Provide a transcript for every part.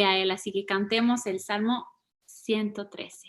a Él. Así que cantemos el Salmo 113.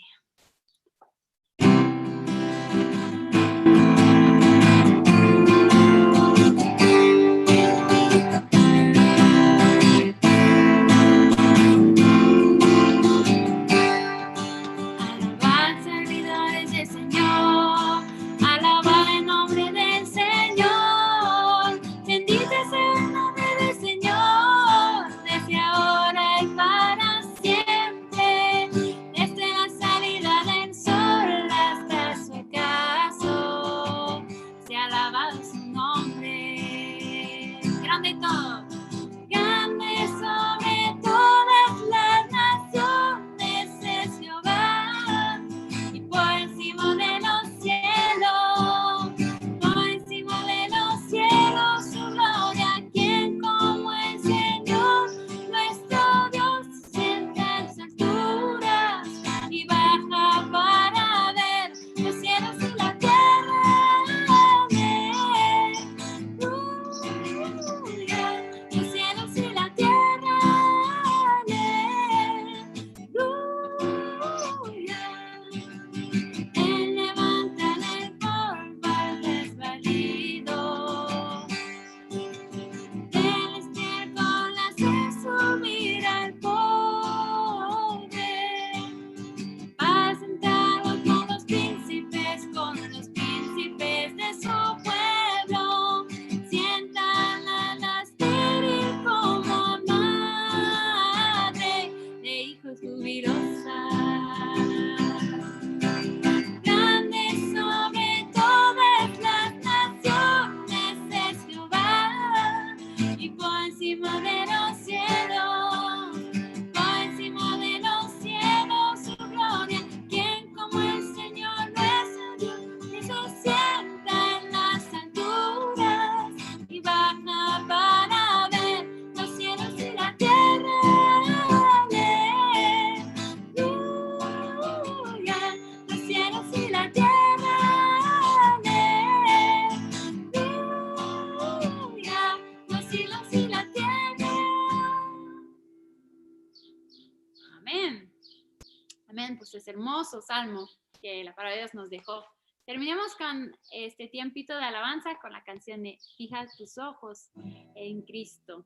Pues es hermoso salmo que la palabra de Dios nos dejó. Terminemos con este tiempito de alabanza con la canción de Fija tus ojos en Cristo.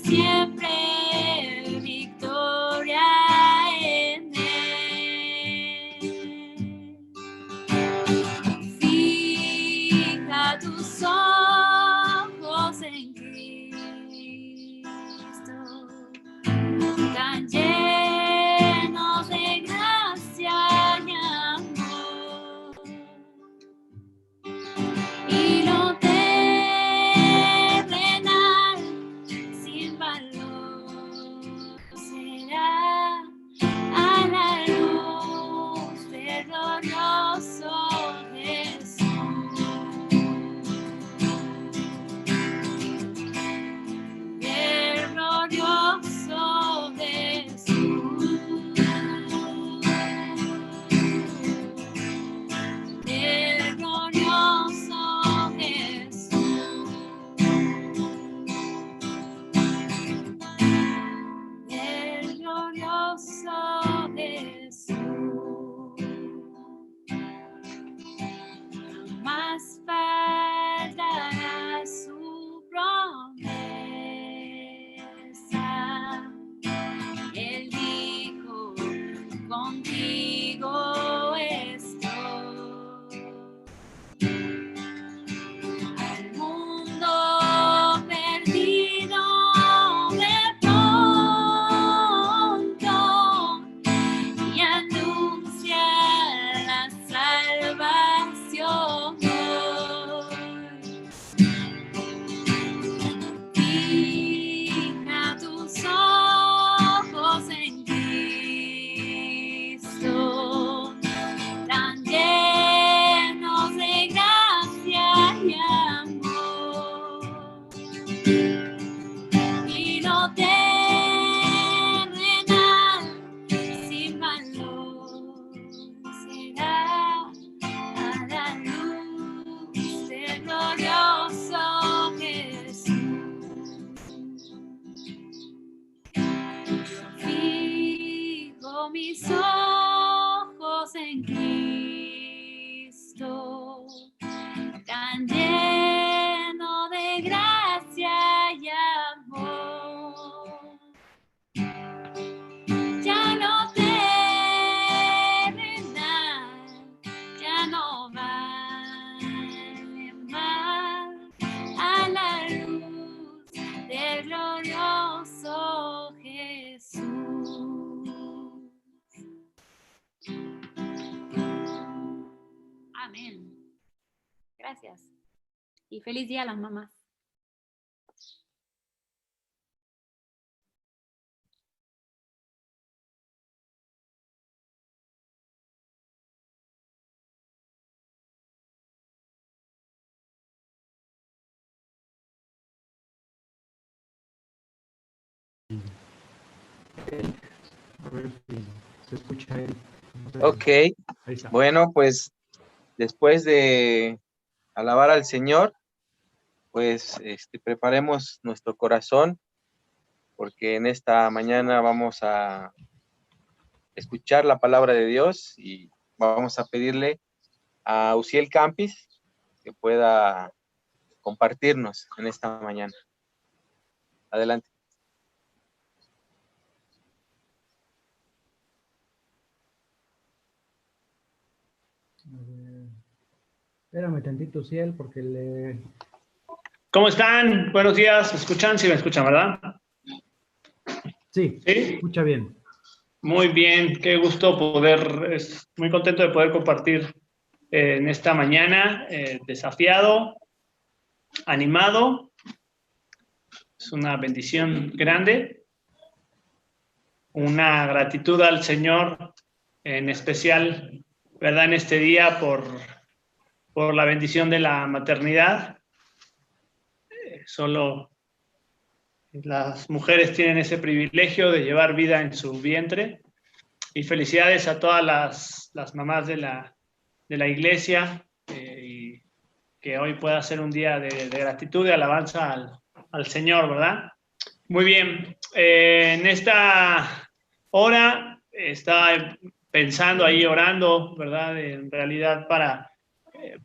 Siempre victoria en él. en Cristo, tan lleno de gracia y amor. Ya no terminan, ya no valen más a la luz del glorioso Jesús. Amén. Gracias. Y feliz día a las mamás. A ver si se escucha él. No sé. Ok, Ahí está. bueno, pues después de alabar al Señor, pues preparemos nuestro corazón, porque en esta mañana vamos a escuchar la palabra de Dios y vamos a pedirle a Uziel Campis que pueda compartirnos en esta mañana. Adelante. A ver. Espérame tantito, Ciel, porque le... ¿Cómo están? Buenos días. ¿Me escuchan? Sí, me escuchan, ¿verdad? Sí, Sí. escucha bien. Muy bien. Qué gusto poder, muy contento de poder compartir en esta mañana, desafiado, animado. Es una bendición grande. Una gratitud al Señor, en especial, ¿verdad? En este día por la bendición de la maternidad. Solo las mujeres tienen ese privilegio de llevar vida en su vientre. Y felicidades a todas las mamás de la iglesia, y que hoy pueda ser un día de gratitud, de alabanza al Señor, ¿verdad? Muy bien. En esta hora estaba pensando ahí, orando, ¿verdad? En realidad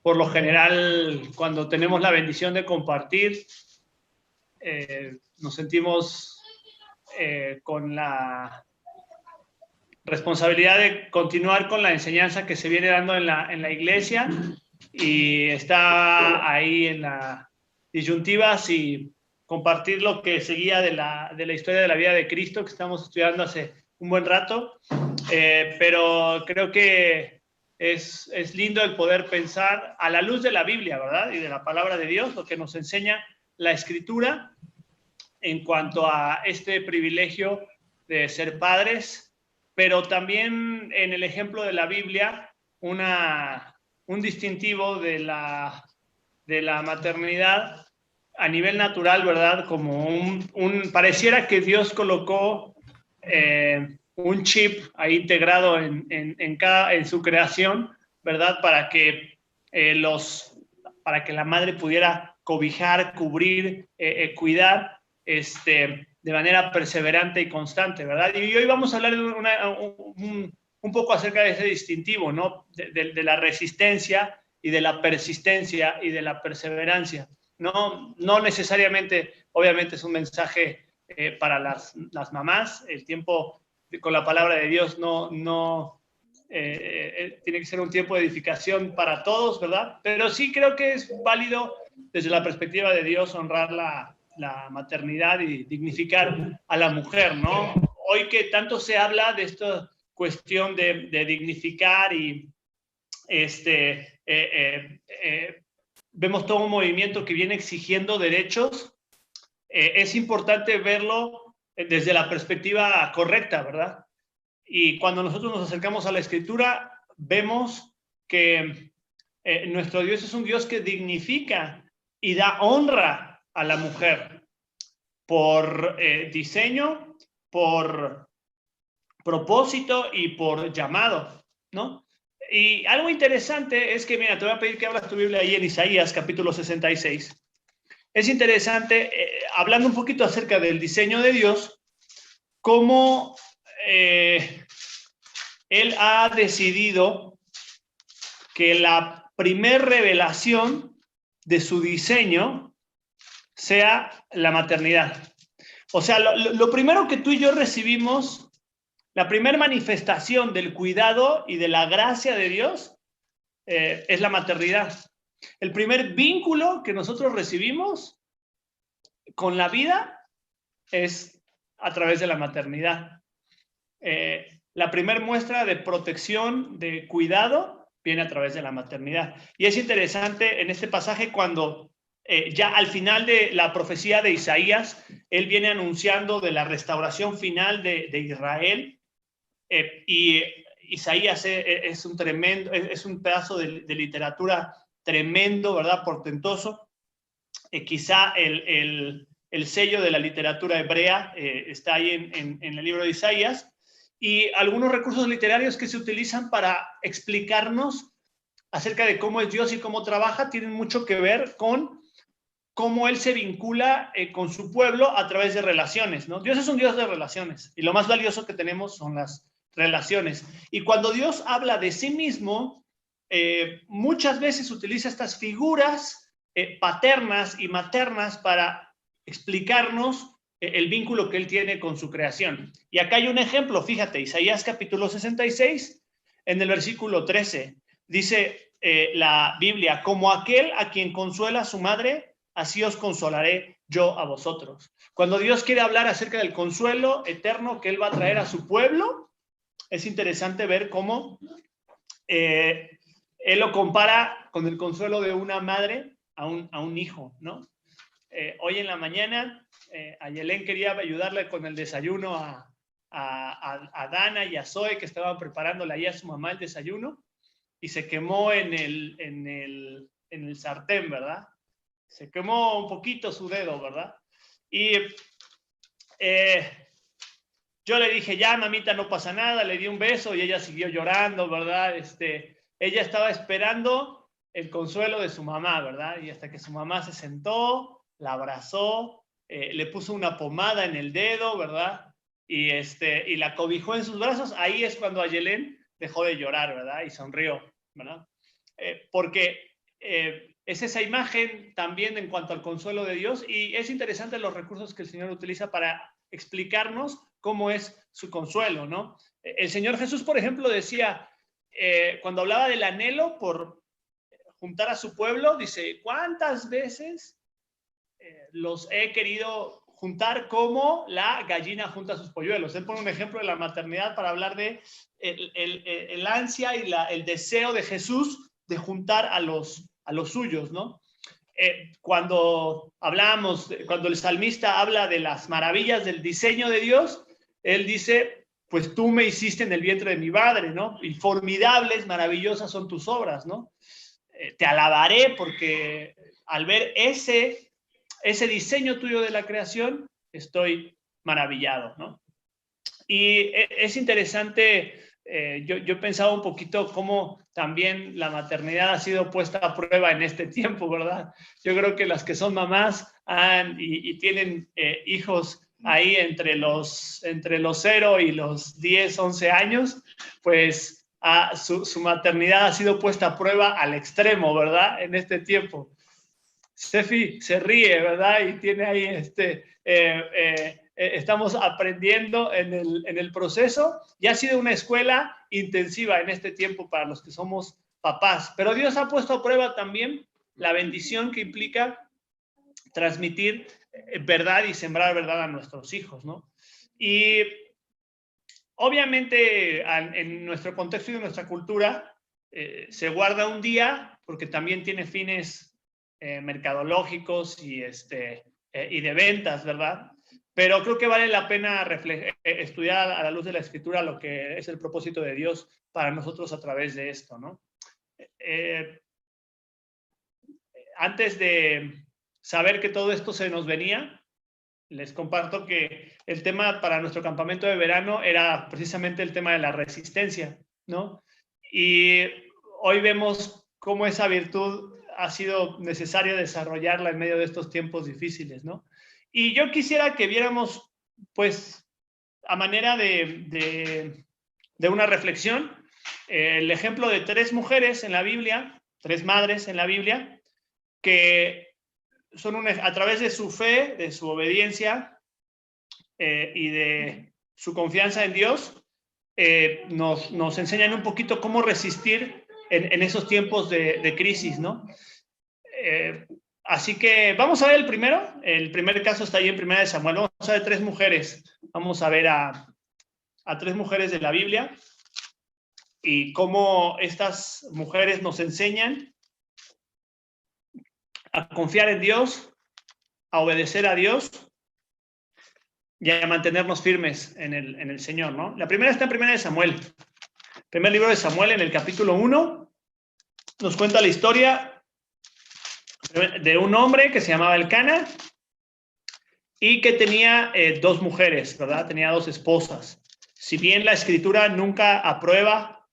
por lo general, cuando tenemos la bendición de compartir, nos sentimos con la responsabilidad de continuar con la enseñanza que se viene dando en la iglesia, y está ahí en la disyuntiva si compartir lo que seguía de la historia de la vida de Cristo, que estamos estudiando hace un buen rato, pero creo que es lindo el poder pensar a la luz de la Biblia, ¿verdad? Y de la palabra de Dios, lo que nos enseña la Escritura en cuanto a este privilegio de ser padres, pero también en el ejemplo de la Biblia, un distintivo de la maternidad a nivel natural, ¿verdad? Como pareciera que Dios colocó un chip ahí integrado en su creación, ¿verdad? Para que la madre pudiera cobijar, cubrir, cuidar, de manera perseverante y constante, ¿verdad? Y hoy vamos a hablar de un poco acerca de ese distintivo, ¿no? De la resistencia y de la persistencia y de la perseverancia. No necesariamente, obviamente es un mensaje para las mamás. El tiempo con la palabra de Dios tiene que ser un tiempo de edificación para todos, ¿verdad? Pero sí creo que es válido desde la perspectiva de Dios honrar la maternidad y dignificar a la mujer, ¿no? Hoy que tanto se habla de esta cuestión de dignificar y vemos todo un movimiento que viene exigiendo derechos, es importante verlo desde la perspectiva correcta, ¿verdad? Y cuando nosotros nos acercamos a la Escritura, vemos que nuestro Dios es un Dios que dignifica y da honra a la mujer por diseño, por propósito y por llamado, ¿no? Y algo interesante es que, mira, te voy a pedir que abras tu Biblia ahí en Isaías, capítulo 66. Es interesante, hablando un poquito acerca del diseño de Dios, cómo Él ha decidido que la primer revelación de su diseño sea la maternidad. O sea, lo primero que tú y yo recibimos, la primera manifestación del cuidado y de la gracia de Dios es la maternidad. El primer vínculo que nosotros recibimos con la vida es a través de la maternidad. La primera muestra de protección, de cuidado, viene a través de la maternidad. Y es interesante en este pasaje cuando ya al final de la profecía de Isaías, él viene anunciando de la restauración final de Israel. Y Isaías es un tremendo, es un pedazo de literatura tremendo, ¿verdad? Portentoso. Quizá el sello de la literatura hebrea está ahí en el libro de Isaías. Y algunos recursos literarios que se utilizan para explicarnos acerca de cómo es Dios y cómo trabaja tienen mucho que ver con cómo Él se vincula con su pueblo a través de relaciones, ¿no? Dios es un Dios de relaciones y lo más valioso que tenemos son las relaciones. Y cuando Dios habla de sí mismo, muchas veces utiliza estas figuras paternas y maternas para explicarnos el vínculo que Él tiene con su creación. Y acá hay un ejemplo, fíjate, Isaías capítulo 66, en el versículo 13, dice la Biblia, como aquel a quien consuela su madre, así os consolaré yo a vosotros. Cuando Dios quiere hablar acerca del consuelo eterno que Él va a traer a su pueblo, es interesante ver cómo Él lo compara con el consuelo de una madre a un hijo, ¿no? Hoy en la mañana, Ayelén quería ayudarle con el desayuno a Dana y a Zoe, que estaban preparándole ahí a su mamá el desayuno, y se quemó en el sartén, ¿verdad? Se quemó un poquito su dedo, ¿verdad? Y yo le dije, ya, mamita, no pasa nada, le di un beso y ella siguió llorando, ¿verdad? Ella estaba esperando el consuelo de su mamá, ¿verdad? Y hasta que su mamá se sentó, la abrazó, le puso una pomada en el dedo, ¿verdad? Y la cobijó en sus brazos, ahí es cuando Ayelén dejó de llorar, ¿verdad? Y sonrió, ¿verdad? Porque es esa imagen también en cuanto al consuelo de Dios, y es interesante los recursos que el Señor utiliza para explicarnos cómo es su consuelo, ¿no? El Señor Jesús, por ejemplo, decía, cuando hablaba del anhelo por juntar a su pueblo, dice, ¿cuántas veces los he querido juntar como la gallina junta sus polluelos? Él pone un ejemplo de la maternidad para hablar de el ansia y el deseo de Jesús de juntar a los suyos, ¿no? Cuando el salmista habla de las maravillas del diseño de Dios, él dice, pues tú me hiciste en el vientre de mi madre, ¿no? Y formidables, maravillosas son tus obras, ¿no? Te alabaré porque al ver ese diseño tuyo de la creación, estoy maravillado, ¿no? Y es interesante, yo pensaba un poquito cómo también la maternidad ha sido puesta a prueba en este tiempo, ¿verdad? Yo creo que las que son mamás y tienen hijos ahí entre los 0 y los 10, 11 años, pues su maternidad ha sido puesta a prueba al extremo, ¿verdad? En este tiempo. Sefi se ríe, ¿verdad? Y tiene ahí estamos aprendiendo en el proceso y ha sido una escuela intensiva en este tiempo para los que somos papás. Pero Dios ha puesto a prueba también la bendición que implica transmitir verdad y sembrar verdad a nuestros hijos, ¿no? Y obviamente en nuestro contexto y en nuestra cultura se guarda un día porque también tiene fines mercadológicos y de ventas, ¿verdad? Pero creo que vale la pena estudiar a la luz de la Escritura lo que es el propósito de Dios para nosotros a través de esto, ¿no? Antes de saber que todo esto se nos venía, les comparto que el tema para nuestro campamento de verano era precisamente el tema de la resistencia, ¿no? Y hoy vemos cómo esa virtud ha sido necesario desarrollarla en medio de estos tiempos difíciles, ¿no? Y yo quisiera que viéramos, pues, a manera de una reflexión, el ejemplo de 3 mujeres en la Biblia, 3 madres en la Biblia, que son a través de su fe, de su obediencia y de su confianza en Dios, nos enseñan un poquito cómo resistir en esos tiempos de crisis, ¿no? Así que vamos a ver el primer caso está ahí en 1 Samuel. Vamos a ver 3 mujeres. Vamos a ver a 3 mujeres de la Biblia y cómo estas mujeres nos enseñan a confiar en Dios, a obedecer a Dios y a mantenernos firmes en el Señor, ¿no? La primera está en 1 Samuel. Primer libro de Samuel, en el capítulo 1, nos cuenta la historia de un hombre que se llamaba Elcana y que tenía 2 mujeres, ¿verdad? Tenía 2 esposas. Si bien la Escritura nunca aprueba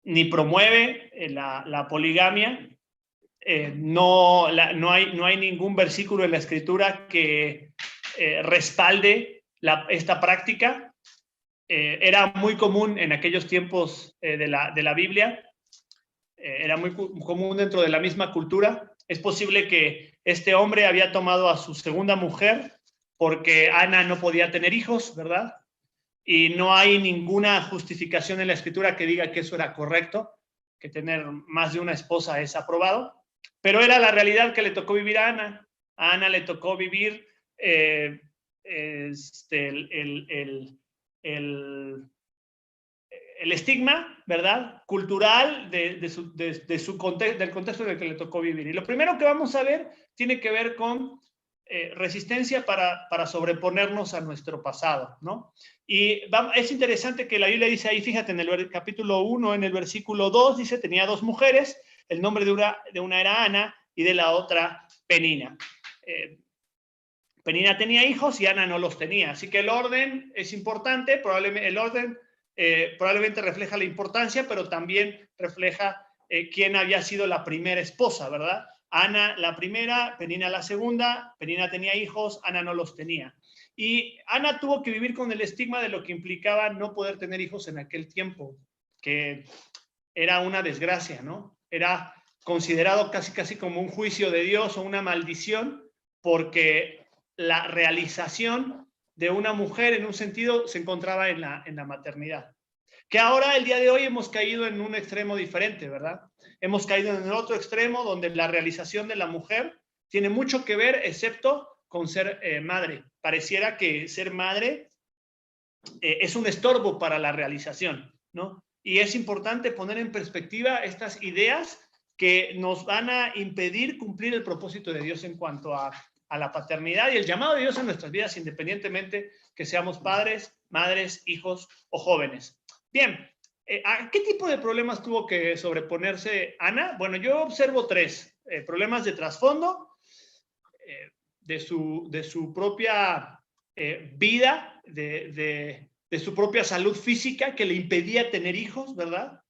ni promueve la poligamia, no hay ningún versículo en la Escritura que respalde esta práctica. Era muy común en aquellos tiempos de la Biblia, era muy común dentro de la misma cultura. Es posible que este hombre había tomado a su segunda mujer porque Ana no podía tener hijos, ¿verdad? Y no hay ninguna justificación en la Escritura que diga que eso era correcto, que tener más de una esposa es aprobado, pero era la realidad que le tocó vivir a Ana. A Ana le tocó vivir el estigma, ¿verdad?, cultural del contexto en el que le tocó vivir. Y lo primero que vamos a ver tiene que ver con resistencia para sobreponernos a nuestro pasado, ¿no? Y es interesante que la Biblia dice ahí, fíjate, en el capítulo 1, en el versículo 2, dice, tenía 2 mujeres, el nombre de una era Ana y de la otra Penina. Penina tenía hijos y Ana no los tenía, así que el orden es importante, probablemente el orden probablemente refleja la importancia, pero también refleja quién había sido la primera esposa, ¿verdad? Ana la primera, Penina la segunda. Penina tenía hijos, Ana no los tenía. Y Ana tuvo que vivir con el estigma de lo que implicaba no poder tener hijos en aquel tiempo, que era una desgracia, ¿no? Era considerado casi como un juicio de Dios o una maldición, porque la realización de una mujer en un sentido se encontraba en la maternidad. Que ahora, el día de hoy, hemos caído en un extremo diferente, ¿verdad? Hemos caído en el otro extremo donde la realización de la mujer tiene mucho que ver, excepto con ser madre. Pareciera que ser madre es un estorbo para la realización, ¿no? Y es importante poner en perspectiva estas ideas que nos van a impedir cumplir el propósito de Dios en cuanto a la paternidad y el llamado de Dios en nuestras vidas, independientemente que seamos padres, madres, hijos o jóvenes. Bien, ¿a qué tipo de problemas tuvo que sobreponerse Ana? Bueno, yo observo 3 problemas de trasfondo, de su propia vida, de su propia salud física que le impedía tener hijos, ¿verdad?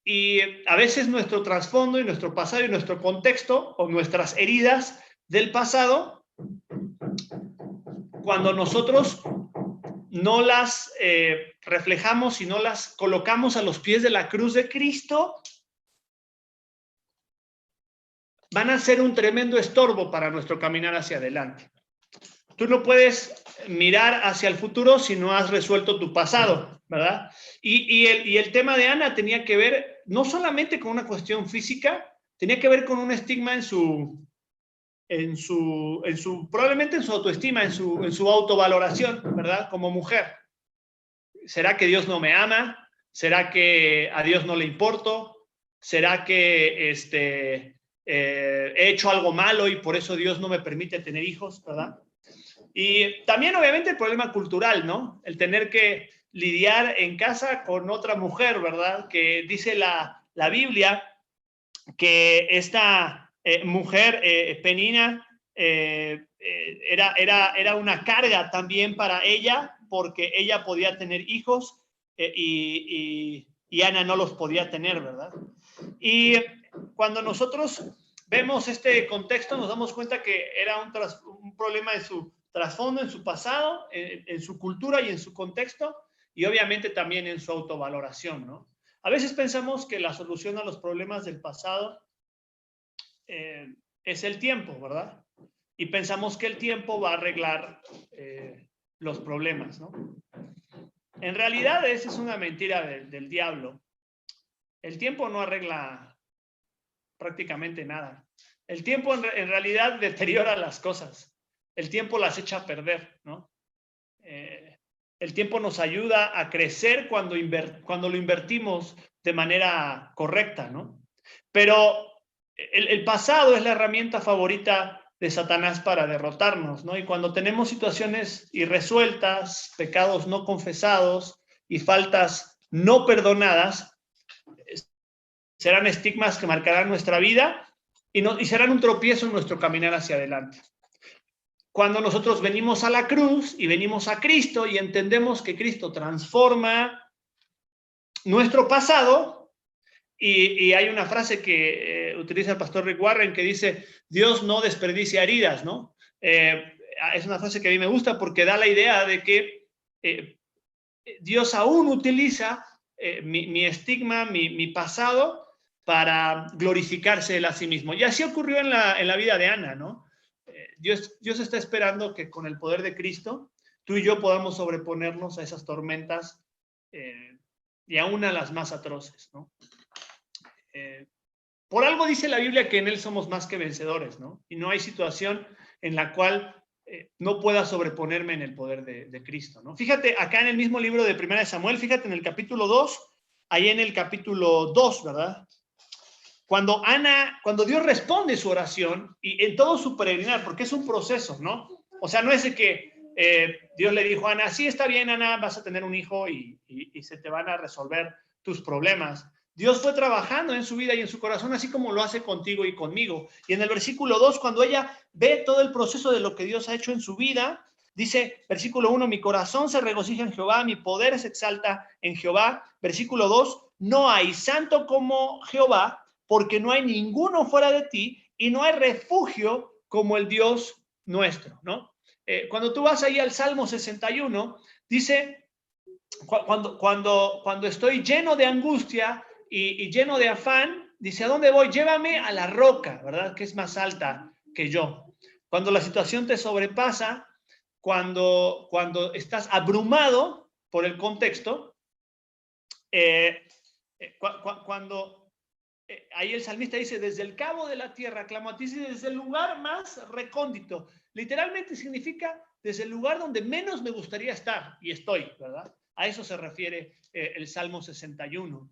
Y a veces nuestro trasfondo y nuestro pasado y nuestro contexto o nuestras heridas del pasado, cuando nosotros no las reflejamos y no las colocamos a los pies de la cruz de Cristo, van a ser un tremendo estorbo para nuestro caminar hacia adelante. Tú no puedes mirar hacia el futuro si no has resuelto tu pasado, ¿verdad? Y el tema de Ana tenía que ver no solamente con una cuestión física, tenía que ver con un estigma probablemente en su autoestima, en su autovaloración, ¿verdad? Como mujer. ¿Será que Dios no me ama? ¿Será que a Dios no le importo? ¿Será que he hecho algo malo y por eso Dios no me permite tener hijos, ¿verdad? Y también, obviamente, el problema cultural, ¿no? El tener que lidiar en casa con otra mujer, ¿verdad? Que dice la Biblia que esta mujer, Penina, era una carga también para ella, porque ella podía tener hijos y Ana no los podía tener, ¿verdad? Y cuando nosotros vemos este contexto, nos damos cuenta que era un problema en su trasfondo, en su pasado, en su cultura y en su contexto, y obviamente también en su autovaloración, ¿no? A veces pensamos que la solución a los problemas del pasado es el tiempo, ¿verdad? Y pensamos que el tiempo va a arreglar los problemas, ¿no? En realidad, esa es una mentira del diablo. El tiempo no arregla prácticamente nada. El tiempo en realidad deteriora las cosas. El tiempo las echa a perder, ¿no? El tiempo nos ayuda a crecer cuando lo invertimos de manera correcta, ¿no? Pero el pasado es la herramienta favorita de Satanás para derrotarnos, ¿no? Y cuando tenemos situaciones irresueltas, pecados no confesados y faltas no perdonadas, serán estigmas que marcarán nuestra vida y serán un tropiezo en nuestro caminar hacia adelante. Cuando nosotros venimos a la cruz y venimos a Cristo y entendemos que Cristo transforma nuestro pasado, y hay una frase que utiliza el pastor Rick Warren que dice, Dios no desperdicia heridas, ¿no? Es una frase que a mí me gusta porque da la idea de que Dios aún utiliza mi estigma, mi pasado, para glorificarse él a sí mismo. Y así ocurrió en la vida de Ana, ¿no? Dios está esperando que con el poder de Cristo, tú y yo podamos sobreponernos a esas tormentas y aún a las más atroces, ¿no? Por algo dice la Biblia que en Él somos más que vencedores, ¿no? Y no hay situación en la cual no pueda sobreponerme en el poder de Cristo, ¿no? Fíjate, acá en el mismo libro de 1 Samuel, fíjate en el capítulo 2, ahí en el capítulo 2, ¿verdad? Cuando Dios responde su oración y en todo su peregrinar, porque es un proceso, ¿no? O sea, no es de que Dios le dijo a Ana, sí, está bien, Ana, vas a tener un hijo y se te van a resolver tus problemas. Dios fue trabajando en su vida y en su corazón, así como lo hace contigo y conmigo. Y en el versículo 2, cuando ella ve todo el proceso de lo que Dios ha hecho en su vida, dice, versículo 1, mi corazón se regocija en Jehová, mi poder se exalta en Jehová. Versículo 2, no hay santo como Jehová, porque no hay ninguno fuera de ti y no hay refugio como el Dios nuestro, ¿no? Cuando tú vas ahí al Salmo 61, dice, cuando estoy lleno de angustia y lleno de afán, dice, ¿a dónde voy? Llévame a la roca, ¿verdad? Que es más alta que yo. Cuando la situación te sobrepasa, cuando estás abrumado por el contexto, ahí el salmista dice, desde el cabo de la tierra clamo a ti, desde el lugar más recóndito. Literalmente significa desde el lugar donde menos me gustaría estar, y estoy, ¿verdad? A eso se refiere el Salmo 61.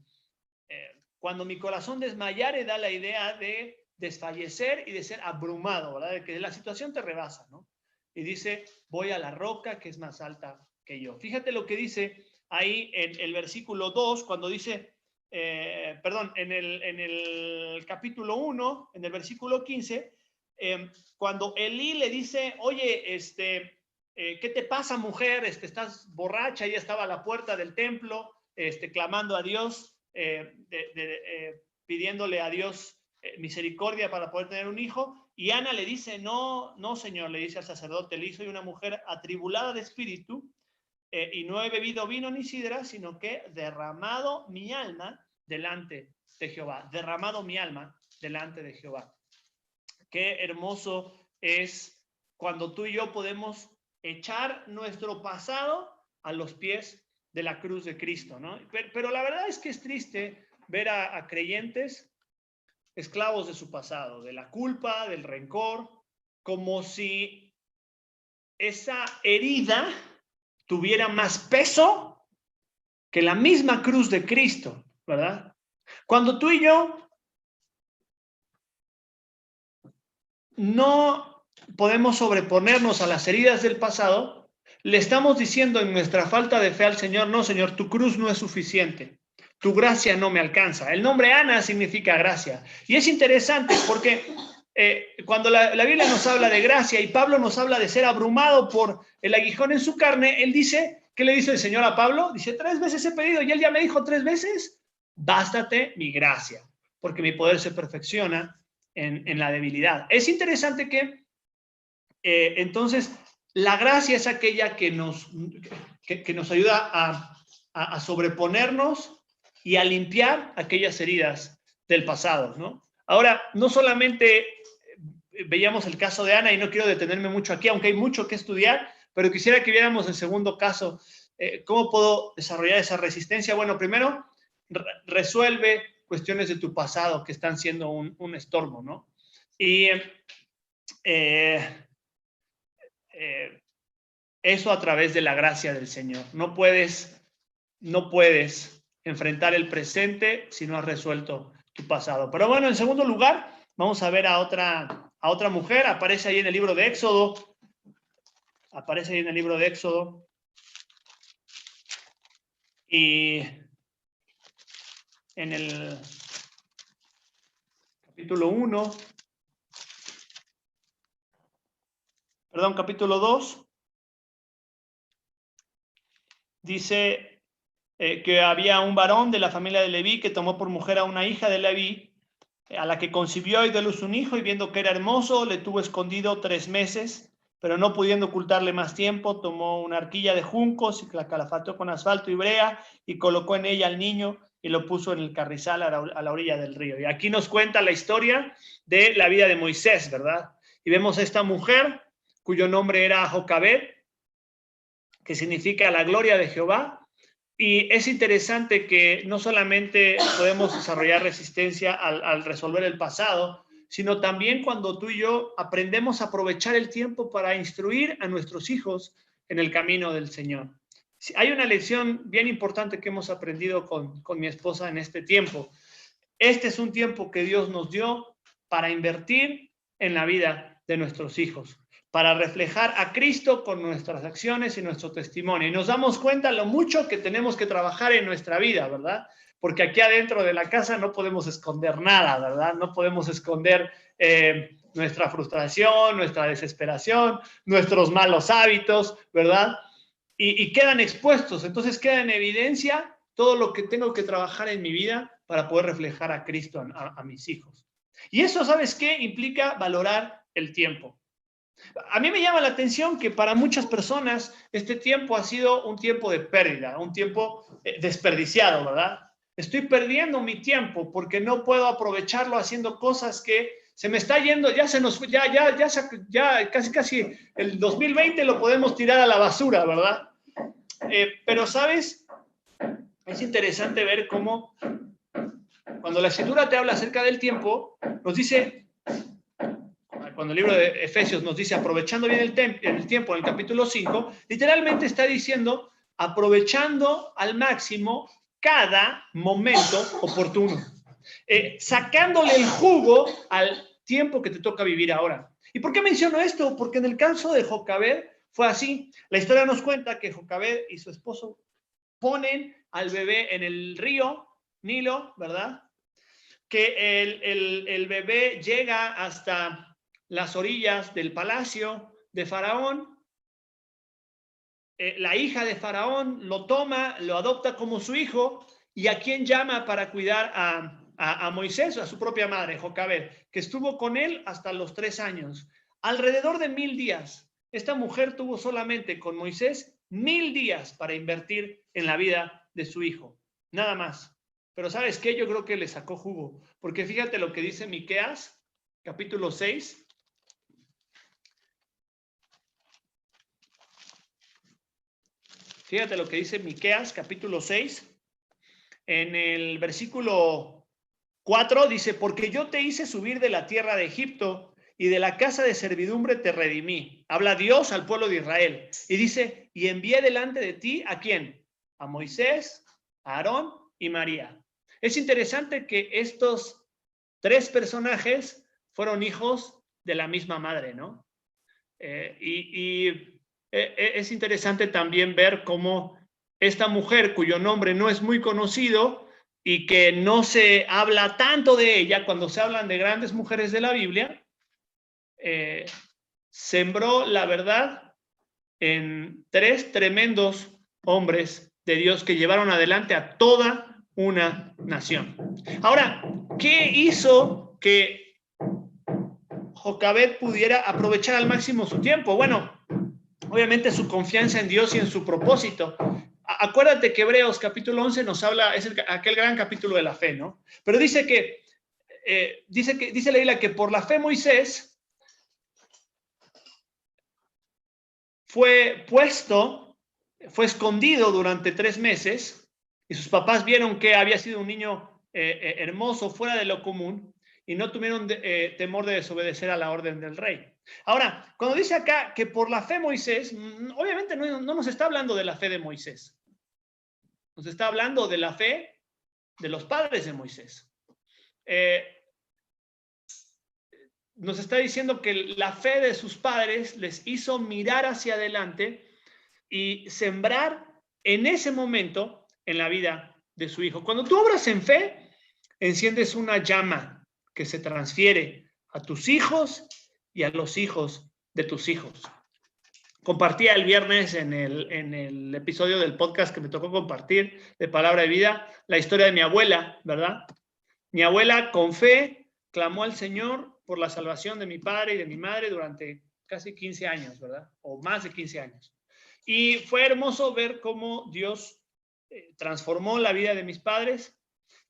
Cuando mi corazón desmayare, da la idea de desfallecer y de ser abrumado, ¿verdad? De que la situación te rebasa, ¿no? Y dice, voy a la roca que es más alta que yo. Fíjate lo que dice ahí en el versículo 2, cuando dice, en el capítulo 1, en el versículo 15, cuando Elí le dice, oye, ¿qué te pasa, mujer? Estás borracha. Ella estaba a la puerta del templo, clamando a Dios, pidiéndole a Dios misericordia para poder tener un hijo. Y Ana le dice, no, señor, le dice al sacerdote, le soy una mujer atribulada de espíritu, y no he bebido vino ni sidra, sino que derramado mi alma delante de Jehová. Derramado mi alma delante de Jehová. Qué hermoso es cuando tú y yo podemos echar nuestro pasado a los pies de la cruz de Cristo, ¿no? Pero la verdad es que es triste ver a creyentes esclavos de su pasado, de la culpa, del rencor, como si esa herida tuviera más peso que la misma cruz de Cristo, ¿verdad? Cuando tú y yo no podemos sobreponernos a las heridas del pasado, le estamos diciendo en nuestra falta de fe al Señor, no, Señor, tu cruz no es suficiente, tu gracia no me alcanza. El nombre Ana significa gracia. Y es interesante porque cuando la Biblia nos habla de gracia y Pablo nos habla de ser abrumado por el aguijón en su carne, él dice, ¿qué le dice el Señor a Pablo? Dice, 3 veces he pedido y él ya me dijo 3 veces, bástate mi gracia, porque mi poder se perfecciona en la debilidad. Es interesante que entonces la gracia es aquella que nos ayuda a sobreponernos y a limpiar aquellas heridas del pasado, ¿no? Ahora, no solamente veíamos el caso de Ana, y no quiero detenerme mucho aquí, aunque hay mucho que estudiar, pero quisiera que viéramos el segundo caso. ¿Cómo puedo desarrollar esa resistencia? Bueno, primero, resuelve cuestiones de tu pasado que están siendo un estorbo, ¿no? Y eso a través de la gracia del Señor. No puedes enfrentar el presente si no has resuelto tu pasado. Pero bueno, en segundo lugar, vamos a ver a otra mujer. Aparece ahí en el libro de Éxodo. Y en el capítulo 2, dice que había un varón de la familia de Leví que tomó por mujer a una hija de Leví, a la que concibió y dio luz un hijo, y viendo que era hermoso, le tuvo escondido 3 meses, pero no pudiendo ocultarle más tiempo, tomó una arquilla de juncos y la calafató con asfalto y brea, y colocó en ella al niño y lo puso en el carrizal a la orilla del río. Y aquí nos cuenta la historia de la vida de Moisés, ¿verdad? Y vemos a esta mujer, cuyo nombre era Jocabed, que significa la gloria de Jehová. Y es interesante que no solamente podemos desarrollar resistencia al resolver el pasado, sino también cuando tú y yo aprendemos a aprovechar el tiempo para instruir a nuestros hijos en el camino del Señor. Hay una lección bien importante que hemos aprendido con mi esposa en este tiempo. Este es un tiempo que Dios nos dio para invertir en la vida de nuestros hijos, para reflejar a Cristo con nuestras acciones y nuestro testimonio. Y nos damos cuenta lo mucho que tenemos que trabajar en nuestra vida, ¿verdad? Porque aquí adentro de la casa no podemos esconder nada, ¿verdad? No podemos esconder nuestra frustración, nuestra desesperación, nuestros malos hábitos, ¿verdad? Y quedan expuestos. Entonces queda en evidencia todo lo que tengo que trabajar en mi vida para poder reflejar a Cristo a mis hijos. Y eso, ¿sabes qué? Implica valorar el tiempo. A mí me llama la atención que para muchas personas este tiempo ha sido un tiempo de pérdida, un tiempo desperdiciado, ¿verdad? Estoy perdiendo mi tiempo porque no puedo aprovecharlo haciendo cosas que se me está yendo, ya se nos fue, ya casi el 2020 lo podemos tirar a la basura, ¿verdad? Pero, ¿sabes? Es interesante ver cómo cuando la Escritura te habla acerca del tiempo, nos dice, cuando el libro de Efesios nos dice aprovechando bien el tiempo, en el capítulo 5, literalmente está diciendo aprovechando al máximo cada momento oportuno, sacándole el jugo al tiempo que te toca vivir ahora. ¿Y por qué menciono esto? Porque en el caso de Jocabed fue así. La historia nos cuenta que Jocabed y su esposo ponen al bebé en el río Nilo, ¿verdad? Que el bebé llega hasta las orillas del palacio de Faraón. La hija de Faraón lo toma, lo adopta como su hijo, y a quien llama para cuidar a Moisés, a su propia madre, Jocabed, que estuvo con él hasta los 3 años. Alrededor de 1000 días. Esta mujer tuvo solamente con Moisés 1000 días para invertir en la vida de su hijo. Nada más. Pero ¿sabes qué? Yo creo que le sacó jugo. Porque fíjate lo que dice Miqueas, capítulo 6. Fíjate lo que dice Miqueas, capítulo 6. En el versículo 4 dice, porque yo te hice subir de la tierra de Egipto y de la casa de servidumbre te redimí. Habla Dios al pueblo de Israel. Y dice, y envié delante de ti, ¿a quién? A Moisés, a Aarón y María. Es interesante que estos 3 personajes fueron hijos de la misma madre, ¿no? Es interesante también ver cómo esta mujer, cuyo nombre no es muy conocido y que no se habla tanto de ella cuando se hablan de grandes mujeres de la Biblia, sembró la verdad en 3 tremendos hombres de Dios que llevaron adelante a toda una nación. Ahora, ¿qué hizo que Jocabed pudiera aprovechar al máximo su tiempo? Bueno, obviamente su confianza en Dios y en su propósito. acuérdate que Hebreos capítulo 11 nos habla, es aquel gran capítulo de la fe, ¿no? Pero dice la Biblia que por la fe Moisés fue escondido durante 3 meses y sus papás vieron que había sido un niño hermoso, fuera de lo común, y no tuvieron temor de desobedecer a la orden del rey. Ahora, cuando dice acá que por la fe Moisés, obviamente no nos está hablando de la fe de Moisés. Nos está hablando de la fe de los padres de Moisés. Nos está diciendo que la fe de sus padres les hizo mirar hacia adelante y sembrar en ese momento en la vida de su hijo. Cuando tú obras en fe, enciendes una llama que se transfiere a tus hijos y a los hijos de tus hijos. Compartía el viernes en el episodio del podcast que me tocó compartir de Palabra de Vida la historia de mi abuela, ¿verdad? Mi abuela con fe clamó al Señor por la salvación de mi padre y de mi madre durante casi 15 años, ¿verdad? O más de 15 años. Y fue hermoso ver cómo Dios transformó la vida de mis padres.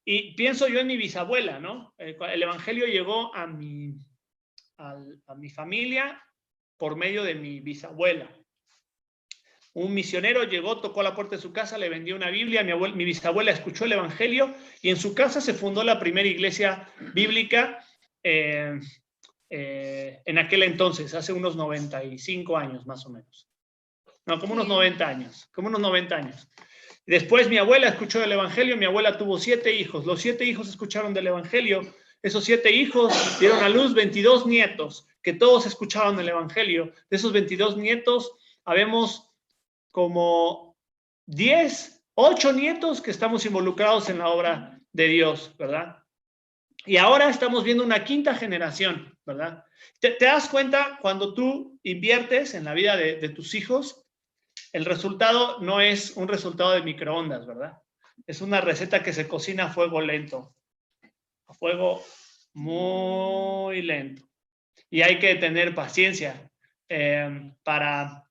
Y pienso yo en mi bisabuela, ¿no? El evangelio llegó a mi familia por medio de mi bisabuela. Un misionero llegó, tocó la puerta de su casa, le vendió una Biblia, mi bisabuela escuchó el evangelio y en su casa se fundó la primera iglesia bíblica en aquel entonces, hace unos 95 años más o menos. No, como unos 90 años. Después mi abuela escuchó el evangelio, mi abuela tuvo 7 hijos, los 7 hijos escucharon del evangelio, esos 7 hijos dieron a luz 22 nietos, que todos escuchaban el evangelio. De esos 22 nietos, habemos como 8 nietos que estamos involucrados en la obra de Dios, ¿verdad? Y ahora estamos viendo una 5ª generación, ¿verdad? ¿Te das cuenta cuando tú inviertes en la vida de tus hijos? El resultado no es un resultado de microondas, ¿verdad? Es una receta que se cocina a fuego lento, a fuego muy lento. Y hay que tener paciencia para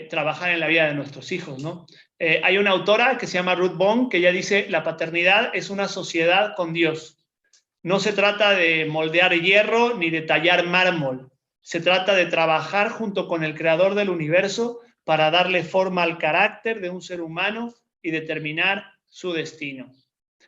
trabajar en la vida de nuestros hijos, ¿no? Hay una autora que se llama Ruth Bond, que ella dice, la paternidad es una sociedad con Dios. No se trata de moldear hierro ni de tallar mármol. Se trata de trabajar junto con el creador del universo para darle forma al carácter de un ser humano y determinar su destino.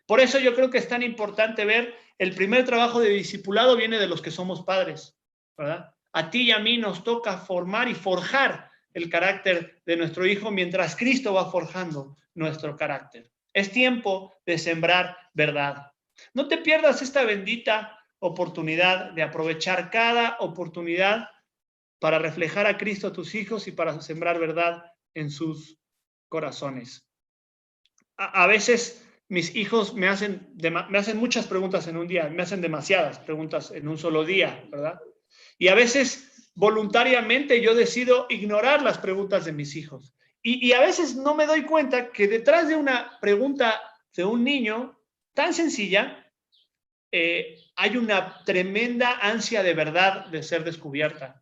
Por eso yo creo que es tan importante ver, el primer trabajo de discipulado viene de los que somos padres, ¿verdad? A ti y a mí nos toca formar y forjar el carácter de nuestro hijo mientras Cristo va forjando nuestro carácter. Es tiempo de sembrar verdad. No te pierdas esta bendita oportunidad de aprovechar cada oportunidad para reflejar a Cristo a tus hijos y para sembrar verdad en sus corazones. A veces mis hijos me hacen muchas preguntas en un día, me hacen demasiadas preguntas en un solo día, ¿verdad? Y a veces voluntariamente yo decido ignorar las preguntas de mis hijos. Y a veces no me doy cuenta que detrás de una pregunta de un niño tan sencilla, hay una tremenda ansia de verdad de ser descubierta.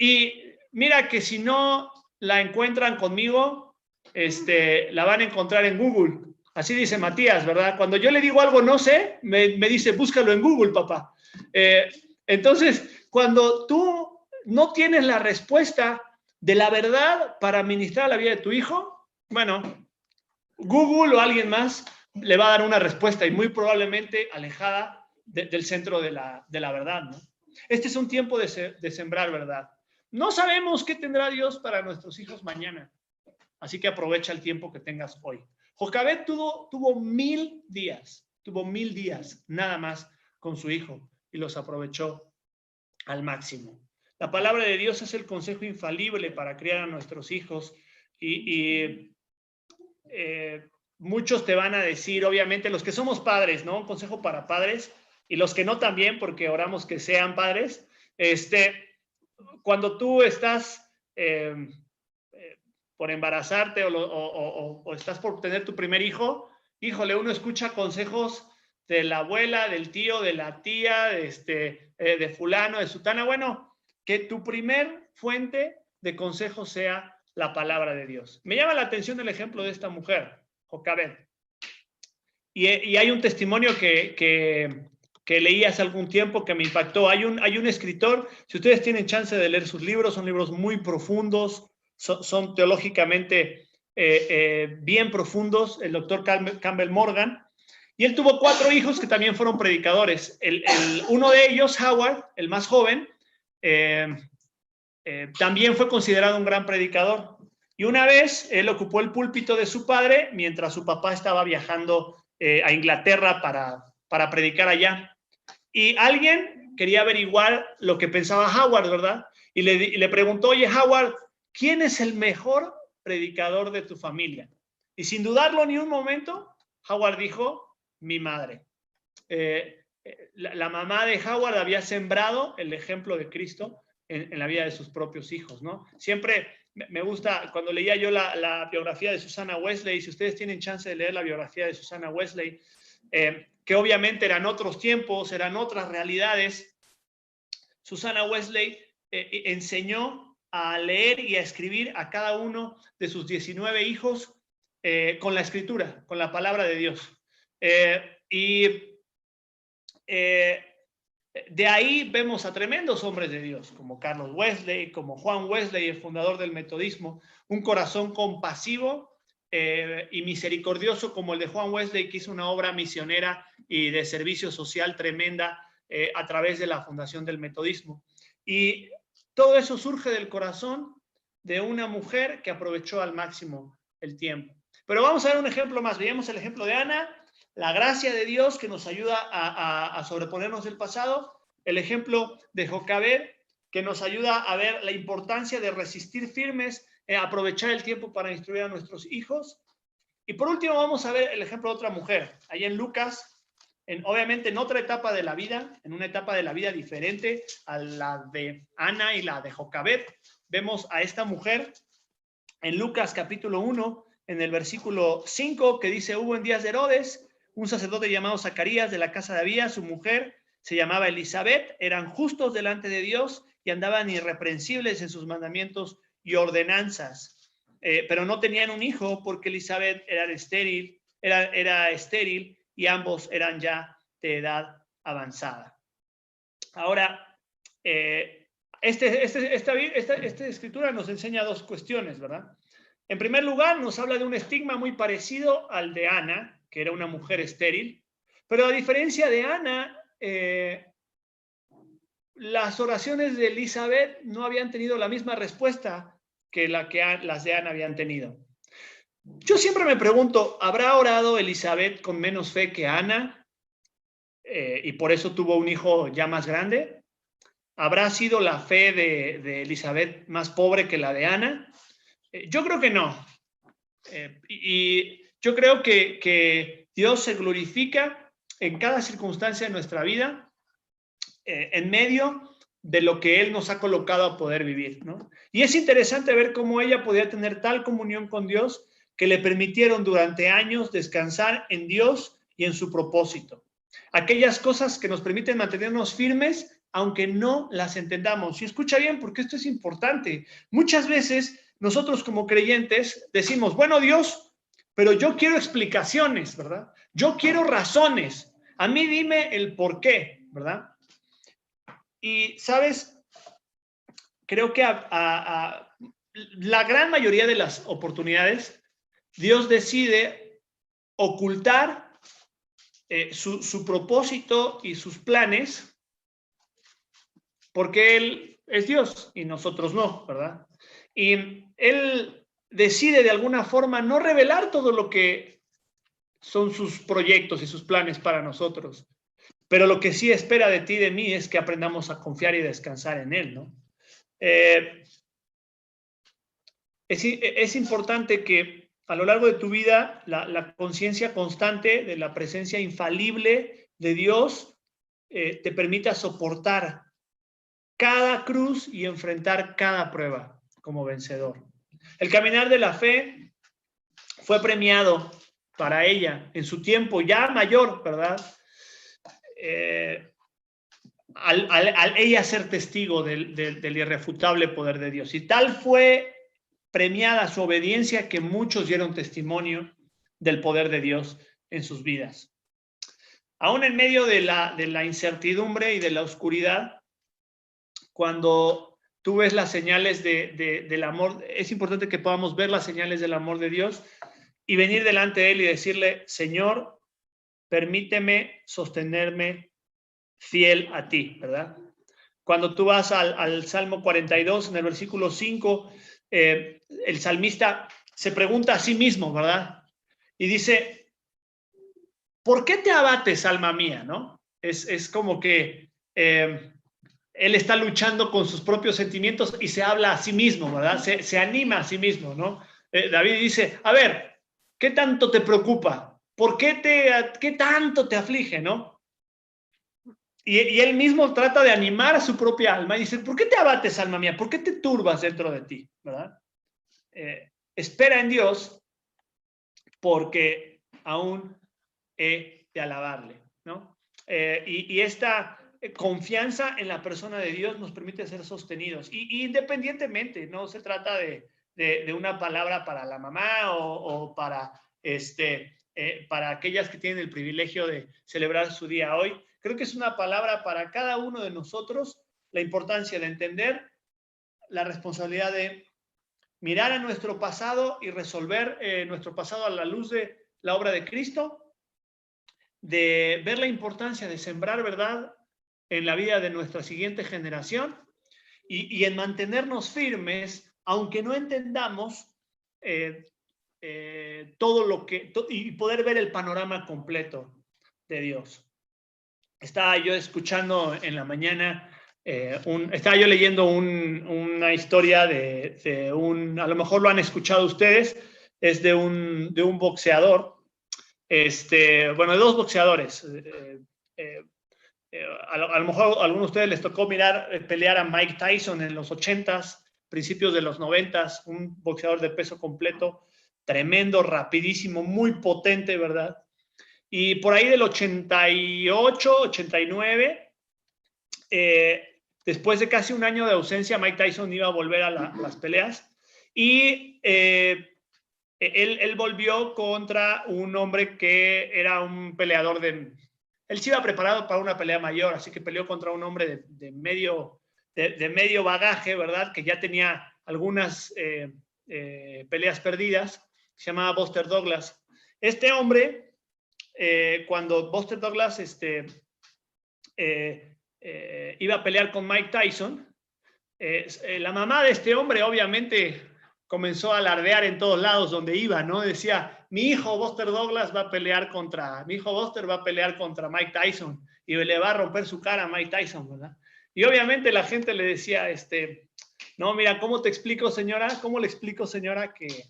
Y mira que si no la encuentran conmigo, la van a encontrar en Google. Así dice Matías, ¿verdad? Cuando yo le digo algo no sé, me dice, búscalo en Google, papá. Entonces, cuando tú no tienes la respuesta de la verdad para administrar la vida de tu hijo, bueno, Google o alguien más le va a dar una respuesta y muy probablemente alejada del centro de la verdad, ¿no? Este es un tiempo de sembrar verdad. No sabemos qué tendrá Dios para nuestros hijos mañana, así que aprovecha el tiempo que tengas hoy. Jocabed tuvo 1000 días, nada más con su hijo y los aprovechó al máximo. La palabra de Dios es el consejo infalible para criar a nuestros hijos y muchos te van a decir, obviamente, los que somos padres, ¿no? Un consejo para padres y los que no también, porque oramos que sean padres. Cuando tú estás por embarazarte o estás por tener tu primer hijo, híjole, uno escucha consejos de la abuela, del tío, de la tía, de fulano, de sutana. Bueno, que tu primer fuente de consejo sea la palabra de Dios. Me llama la atención el ejemplo de esta mujer, Jocabed. Y hay un testimonio que leí hace algún tiempo que me impactó. Hay un escritor, si ustedes tienen chance de leer sus libros, son libros muy profundos, son teológicamente bien profundos, el doctor Campbell Morgan, y él tuvo 4 hijos que también fueron predicadores. Uno de ellos, Howard, el más joven, también fue considerado un gran predicador. Y una vez él ocupó el púlpito de su padre mientras su papá estaba viajando a Inglaterra para predicar allá. Y alguien quería averiguar lo que pensaba Howard, ¿verdad? Y le preguntó, oye, Howard, ¿quién es el mejor predicador de tu familia? Y sin dudarlo ni un momento, Howard dijo, mi madre. La mamá de Howard había sembrado el ejemplo de Cristo en la vida de sus propios hijos, ¿no? Siempre me gusta, cuando leía yo la biografía de Susana Wesley, si ustedes tienen chance de leer la biografía de Susana Wesley, que obviamente eran otros tiempos, eran otras realidades, Susana Wesley enseñó a leer y a escribir a cada uno de sus 19 hijos con la escritura, con la palabra de Dios. De ahí vemos a tremendos hombres de Dios, como Carlos Wesley, como Juan Wesley, el fundador del metodismo, un corazón compasivo y misericordioso como el de Juan Wesley, que hizo una obra misionera y de servicio social tremenda a través de la fundación del metodismo. Y todo eso surge del corazón de una mujer que aprovechó al máximo el tiempo. Pero vamos a ver un ejemplo más. Veamos el ejemplo de Ana, la gracia de Dios que nos ayuda a sobreponernos del pasado, el ejemplo de Jocabed, que nos ayuda a ver la importancia de resistir firmes, aprovechar el tiempo para instruir a nuestros hijos. Y por último vamos a ver el ejemplo de otra mujer, ahí en Lucas, obviamente en otra etapa de la vida, en una etapa de la vida diferente a la de Ana y la de Jocabed. Vemos a esta mujer en Lucas capítulo 1, en el versículo 5, que dice, hubo en días de Herodes un sacerdote llamado Zacarías de la casa de Abías, su mujer se llamaba Elizabeth, eran justos delante de Dios y andaban irreprensibles en sus mandamientos y ordenanzas, pero no tenían un hijo porque Elizabeth era estéril y ambos eran ya de edad avanzada. Ahora, esta escritura nos enseña 2 cuestiones, ¿verdad? En primer lugar, nos habla de un estigma muy parecido al de Ana, que era una mujer estéril, pero a diferencia de Ana, las oraciones de Elizabeth no habían tenido la misma respuesta que las de Ana habían tenido. Yo siempre me pregunto, ¿habrá orado Elizabeth con menos fe que Ana y por eso tuvo un hijo ya más grande? ¿Habrá sido la fe de Elizabeth más pobre que la de Ana? Yo creo que no. Y yo creo que Dios se glorifica en cada circunstancia de nuestra vida, en medio de lo que Él nos ha colocado a poder vivir, ¿no? Y es interesante ver cómo ella podía tener tal comunión con Dios que le permitieron durante años descansar en Dios y en su propósito. Aquellas cosas que nos permiten mantenernos firmes, aunque no las entendamos. Y escucha bien, porque esto es importante. Muchas veces nosotros como creyentes decimos, bueno, Dios, pero yo quiero explicaciones, ¿verdad? Yo quiero razones. A mí dime el por qué, ¿verdad? Y, ¿sabes? Creo que la gran mayoría de las oportunidades, Dios decide ocultar su propósito y sus planes porque Él es Dios y nosotros no, ¿verdad? Y Él decide de alguna forma no revelar todo lo que son sus proyectos y sus planes para nosotros. Pero lo que sí espera de ti y de mí es que aprendamos a confiar y descansar en Él, ¿no? Es importante que a lo largo de tu vida la conciencia constante de la presencia infalible de Dios te permita soportar cada cruz y enfrentar cada prueba como vencedor. El caminar de la fe fue premiado para ella en su tiempo ya mayor, ¿verdad? Al ella ser testigo del irrefutable poder de Dios. Y tal fue premiada su obediencia, que muchos dieron testimonio del poder de Dios en sus vidas. Aún en medio de la incertidumbre y de la oscuridad, cuando tú ves las señales del amor, es importante que podamos ver las señales del amor de Dios y venir delante de Él y decirle: Señor, permíteme sostenerme fiel a ti, ¿verdad? Cuando tú vas al Salmo 42, en el versículo 5, el salmista se pregunta a sí mismo, ¿verdad? Y dice: ¿por qué te abates, alma mía? ¿No? Es como que él está luchando con sus propios sentimientos y se habla a sí mismo, ¿verdad? Se anima a sí mismo, ¿no? David dice: a ver, ¿qué tanto te preocupa? ¿Qué tanto te aflige, no? Y él mismo trata de animar a su propia alma y dice: ¿por qué te abates, alma mía? ¿Por qué te turbas dentro de ti? ¿Verdad? Espera en Dios, porque aún he de alabarle, ¿no? Y esta confianza en la persona de Dios nos permite ser sostenidos. Y independientemente, no se trata de una palabra para la mamá o para, para aquellas que tienen el privilegio de celebrar su día hoy. Creo que es una palabra para cada uno de nosotros, la importancia de entender la responsabilidad de mirar a nuestro pasado y resolver nuestro pasado a la luz de la obra de Cristo, de ver la importancia de sembrar verdad en la vida de nuestra siguiente generación y en mantenernos firmes, aunque no entendamos todo lo que, y poder ver el panorama completo de Dios. Estaba yo escuchando en la mañana, estaba yo leyendo una historia de un, a lo mejor lo han escuchado ustedes, es de un boxeador, bueno, de dos boxeadores. A lo mejor a algunos de ustedes les tocó pelear a Mike Tyson en los 80s, principios de los 90s, un boxeador de peso completo, tremendo, rapidísimo, muy potente, ¿verdad? Y por ahí del 88, 89, después de casi un año de ausencia, Mike Tyson iba a volver a las peleas y él volvió contra un hombre que era un peleador él se iba preparado para una pelea mayor, así que peleó contra un hombre de medio bagaje, ¿verdad? Que ya tenía algunas peleas perdidas, se llamaba Buster Douglas. Este hombre, cuando Buster Douglas iba a pelear con Mike Tyson, la mamá de este hombre obviamente comenzó a alardear en todos lados donde iba, ¿no? Decía: mi hijo Buster Douglas va a pelear contra Mike Tyson y le va a romper su cara a Mike Tyson, ¿verdad? Y obviamente la gente le decía, no, mira, ¿cómo te explico, señora? ¿Cómo le explico, señora, que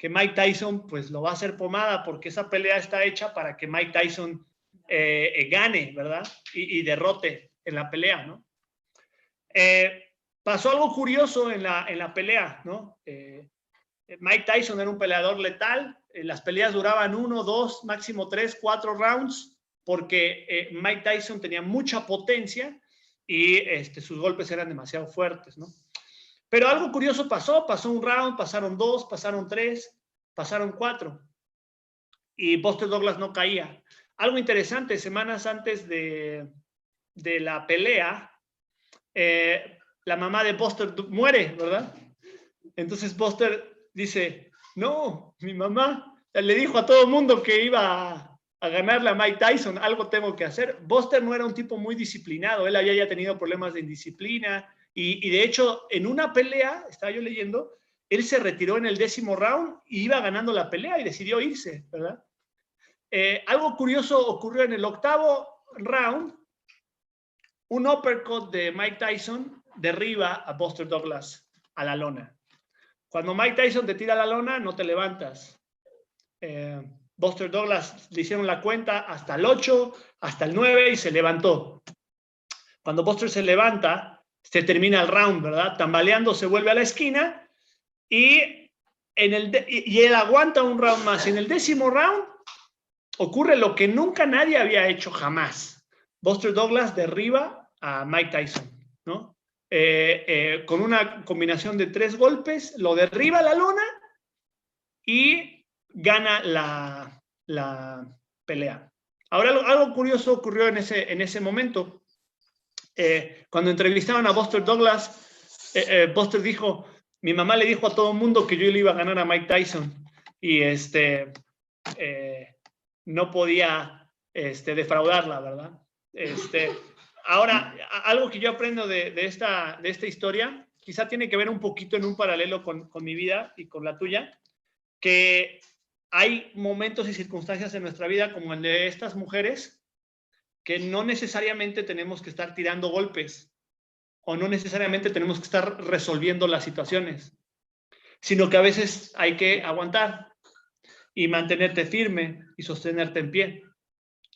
Mike Tyson pues lo va a hacer pomada, porque esa pelea está hecha para que Mike Tyson gane, ¿verdad? Y derrote en la pelea, ¿no? Pasó algo curioso en la pelea, ¿no? Mike Tyson era un peleador letal, las peleas duraban 1, 2, máximo 3, 4 rounds, porque Mike Tyson tenía mucha potencia y sus golpes eran demasiado fuertes, ¿no? Pero algo curioso pasó un round, pasaron 2, pasaron 3, pasaron 4 y Buster Douglas no caía. Algo interesante, semanas antes de la pelea, la mamá de Buster muere, ¿verdad? Entonces Buster dice: no, mi mamá le dijo a todo el mundo que iba a ganarle a Mike Tyson, algo tengo que hacer. Buster no era un tipo muy disciplinado, él había ya tenido problemas de indisciplina y de hecho en una pelea, estaba yo leyendo, él se retiró en el 10º round y iba ganando la pelea y decidió irse, ¿verdad? Algo curioso ocurrió en el 8º round. Un uppercut de Mike Tyson derriba a Buster Douglas a la lona. Cuando Mike Tyson te tira a la lona, no te levantas. Buster Douglas le hicieron la cuenta hasta el 8, hasta el 9 y se levantó. Cuando Buster se levanta, se termina el round, ¿verdad? Tambaleando, se vuelve a la esquina y él aguanta un round más. En el 10º round ocurre lo que nunca nadie había hecho jamás. Buster Douglas derriba a Mike Tyson, ¿no? con una combinación de 3 golpes, lo derriba a la lona y gana la pelea. Ahora, algo curioso ocurrió en ese momento. Cuando entrevistaban a Buster Douglas, Buster dijo, mi mamá le dijo a todo el mundo que yo le iba a ganar a Mike Tyson y no podía defraudarla, ¿verdad? Ahora, algo que yo aprendo de esta historia, quizá tiene que ver un poquito en un paralelo con mi vida y con la tuya, que hay momentos y circunstancias en nuestra vida como el de estas mujeres que no necesariamente tenemos que estar tirando golpes o no necesariamente tenemos que estar resolviendo las situaciones, sino que a veces hay que aguantar y mantenerte firme y sostenerte en pie.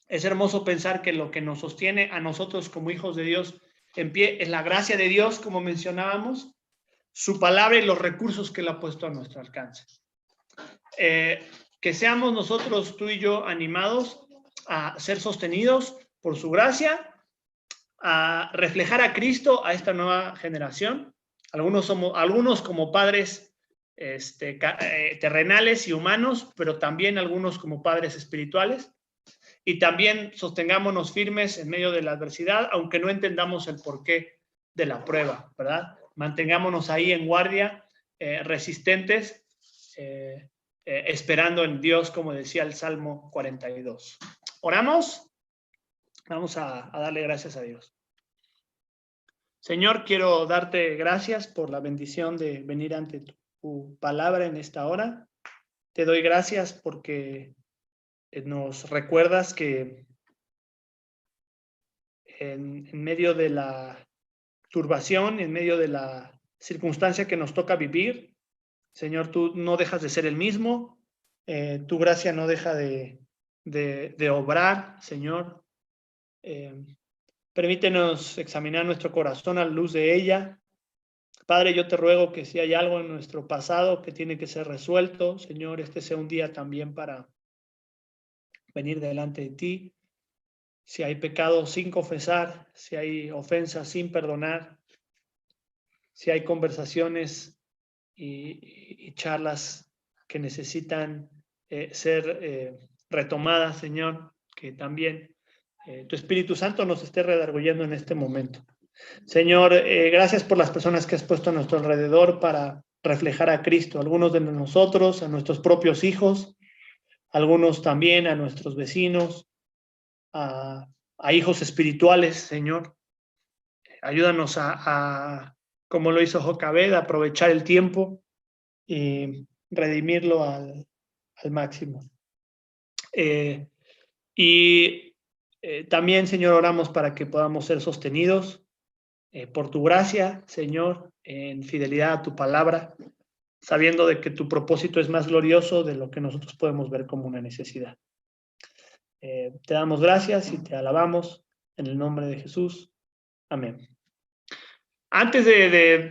Es hermoso pensar que lo que nos sostiene a nosotros como hijos de Dios en pie es la gracia de Dios, como mencionábamos, su palabra y los recursos que Él ha puesto a nuestro alcance. Que seamos nosotros, tú y yo, animados a ser sostenidos por su gracia, a reflejar a Cristo a esta nueva generación. Algunos como padres terrenales y humanos, pero también algunos como padres espirituales. Y también sostengámonos firmes en medio de la adversidad, aunque no entendamos el porqué de la prueba, ¿verdad? Mantengámonos ahí en guardia, resistentes, esperando en Dios, como decía el Salmo 42. ¿Oramos? Vamos a darle gracias a Dios. Señor, quiero darte gracias por la bendición de venir ante tu palabra en esta hora. Te doy gracias porque nos recuerdas que en medio de la turbación, en medio de la circunstancia que nos toca vivir, Señor, tú no dejas de ser el mismo, tu gracia no deja de obrar, Señor. Permítenos examinar nuestro corazón a la luz de ella. Padre, yo te ruego que si hay algo en nuestro pasado que tiene que ser resuelto, Señor, este sea un día también para venir delante de ti. Si hay pecado sin confesar, si hay ofensas sin perdonar, si hay conversaciones y charlas que necesitan ser retomadas, Señor, que también tu Espíritu Santo nos esté redarguyendo en este momento. Señor, gracias por las personas que has puesto a nuestro alrededor para reflejar a Cristo, algunos de nosotros, a nuestros propios hijos, algunos también a nuestros vecinos, a hijos espirituales, Señor. Ayúdanos como lo hizo Jocabed, a aprovechar el tiempo y redimirlo al máximo. También, Señor, oramos para que podamos ser sostenidos por tu gracia, Señor, en fidelidad a tu palabra, sabiendo de que tu propósito es más glorioso de lo que nosotros podemos ver como una necesidad. Te damos gracias y te alabamos en el nombre de Jesús. Amén. Antes de